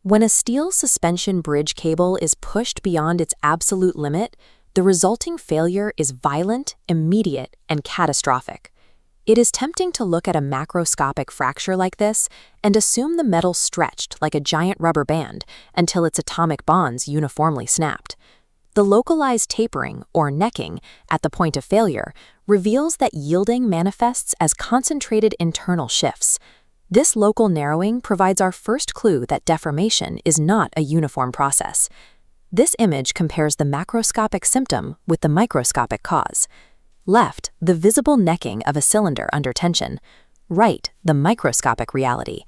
When a steel suspension bridge cable is pushed beyond its absolute limit, the resulting failure is violent, immediate, and catastrophic. It is tempting to look at a macroscopic fracture like this and assume the metal stretched like a giant rubber band until its atomic bonds uniformly snapped. The localized tapering, or necking, at the point of failure reveals that yielding manifests as concentrated internal shifts. This local narrowing provides our first clue that deformation is not a uniform process. This image compares the macroscopic symptom with the microscopic cause. Left, the visible necking of a cylinder under tension. Right, the microscopic reality.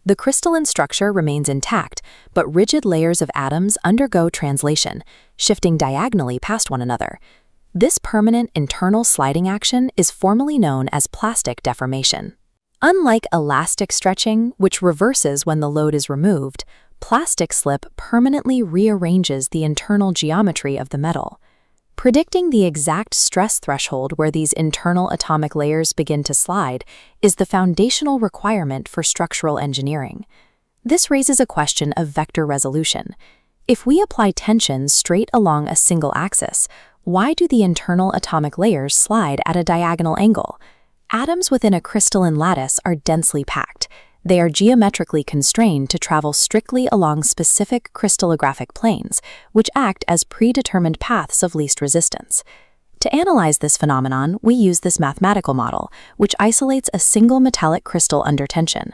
The crystalline structure remains intact, but rigid layers of atoms undergo translation, shifting diagonally past one another. This permanent internal sliding action is formally known as plastic deformation. Unlike elastic stretching, which reverses when the load is removed, plastic slip permanently rearranges the internal geometry of the metal. Predicting the exact stress threshold where these internal atomic layers begin to slide is the foundational requirement for structural engineering. This raises a question of vector resolution. If we apply tension straight along a single axis, why do the internal atomic layers slide at a diagonal angle? Atoms within a crystalline lattice are densely packed. They are geometrically constrained to travel strictly along specific crystallographic planes, which act as predetermined paths of least resistance. To analyze this phenomenon, we use this mathematical model, which isolates a single metallic crystal under tension.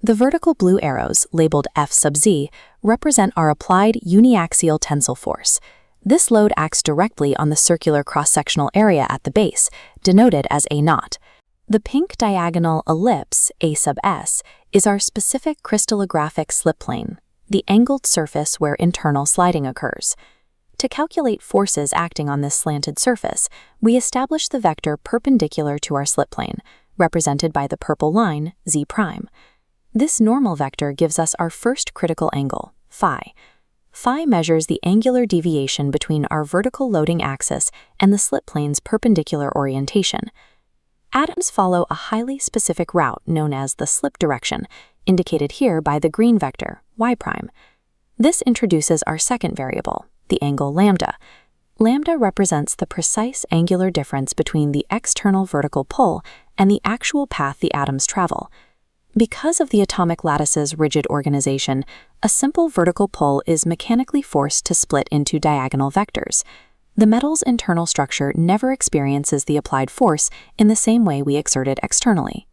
The vertical blue arrows, labeled F sub z, represent our applied uniaxial tensile force. This load acts directly on the circular cross-sectional area at the base, denoted as A naught. The pink diagonal ellipse, A sub s, is our specific crystallographic slip plane, the angled surface where internal sliding occurs. To calculate forces acting on this slanted surface, we establish the vector perpendicular to our slip plane, represented by the purple line, z prime. This normal vector gives us our first critical angle, phi. Phi measures the angular deviation between our vertical loading axis and the slip plane's perpendicular orientation. Atoms follow a highly specific route known as the slip direction, indicated here by the green vector, y prime. This introduces our second variable, the angle lambda. Lambda represents the precise angular difference between the external vertical pull and the actual path the atoms travel. Because of the atomic lattice's rigid organization, a simple vertical pull is mechanically forced to split into diagonal vectors. The metal's internal structure never experiences the applied force in the same way we exert it externally.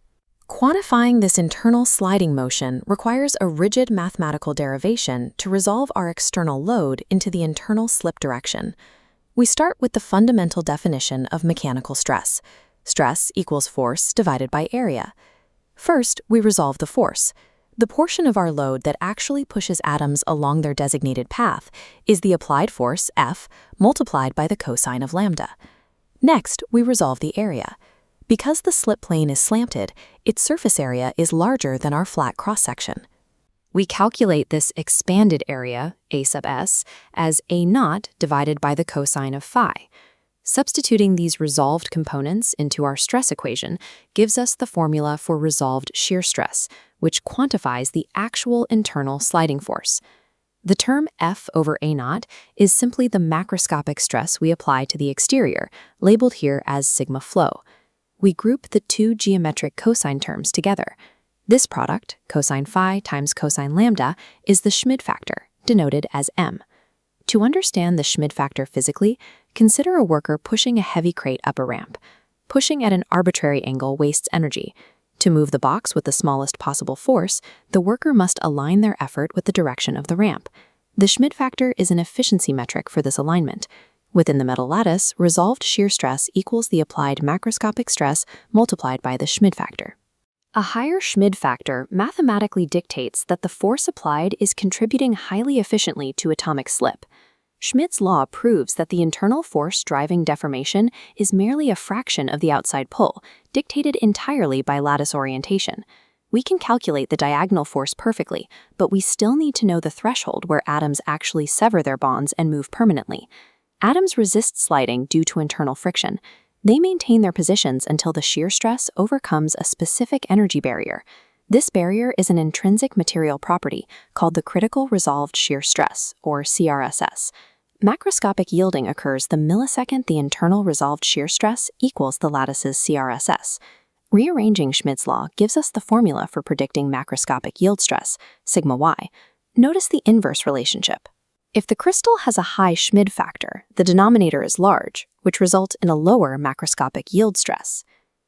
Quantifying this internal sliding motion requires a rigid mathematical derivation to resolve our external load into the internal slip direction. We start with the fundamental definition of mechanical stress. Stress equals force divided by area. First, we resolve the force. The portion of our load that actually pushes atoms along their designated path is the applied force, F, multiplied by the cosine of lambda. Next, we resolve the area. Because the slip plane is slanted, its surface area is larger than our flat cross-section. We calculate this expanded area, A sub s, as A naught divided by the cosine of phi. Substituting these resolved components into our stress equation gives us the formula for resolved shear stress, which quantifies the actual internal sliding force. The term F over A naught is simply the macroscopic stress we apply to the exterior, labeled here as sigma flow. We group the two geometric cosine terms together. This product, cosine phi times cosine lambda, is the Schmid factor, denoted as m. To understand the Schmid factor physically, consider a worker pushing a heavy crate up a ramp. Pushing at an arbitrary angle wastes energy. To move the box with the smallest possible force, the worker must align their effort with the direction of the ramp. The Schmid factor is an efficiency metric for this alignment. Within the metal lattice, resolved shear stress equals the applied macroscopic stress multiplied by the Schmid factor. A higher Schmid factor mathematically dictates that the force applied is contributing highly efficiently to atomic slip. Schmid's law proves that the internal force driving deformation is merely a fraction of the outside pull, dictated entirely by lattice orientation. We can calculate the diagonal force perfectly, but we still need to know the threshold where atoms actually sever their bonds and move permanently. Atoms resist sliding due to internal friction. They maintain their positions until the shear stress overcomes a specific energy barrier. This barrier is an intrinsic material property called the critical resolved shear stress, or CRSS. Macroscopic yielding occurs the millisecond the internal resolved shear stress equals the lattice's CRSS. Rearranging Schmid's law gives us the formula for predicting macroscopic yield stress, sigma y. Notice the inverse relationship. If the crystal has a high Schmid factor, the denominator is large, which results in a lower macroscopic yield stress.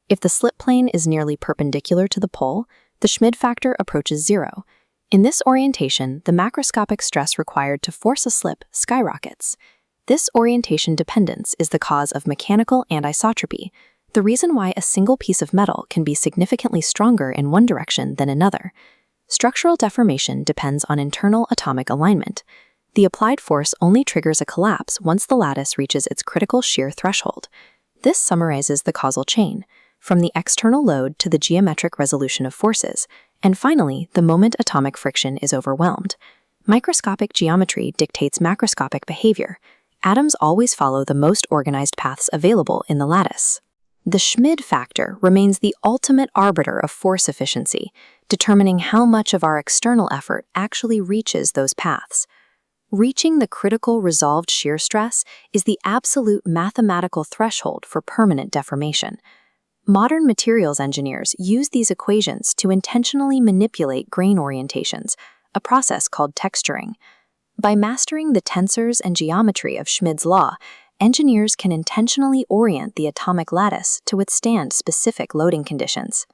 If the slip plane is nearly perpendicular to the pole, the Schmid factor approaches zero. In this orientation, the macroscopic stress required to force a slip skyrockets. This orientation dependence is the cause of mechanical anisotropy, the reason why a single piece of metal can be significantly stronger in one direction than another. Structural deformation depends on internal atomic alignment. The applied force only triggers a collapse once the lattice reaches its critical shear threshold. This summarizes the causal chain, from the external load to the geometric resolution of forces, and finally, the moment atomic friction is overwhelmed. Microscopic geometry dictates macroscopic behavior. Atoms always follow the most organized paths available in the lattice. The Schmid factor remains the ultimate arbiter of force efficiency, determining how much of our external effort actually reaches those paths. Reaching the critical resolved shear stress is the absolute mathematical threshold for permanent deformation. Modern materials engineers use these equations to intentionally manipulate grain orientations, a process called texturing. By mastering the tensors and geometry of Schmid's law, engineers can intentionally orient the atomic lattice to withstand specific loading conditions.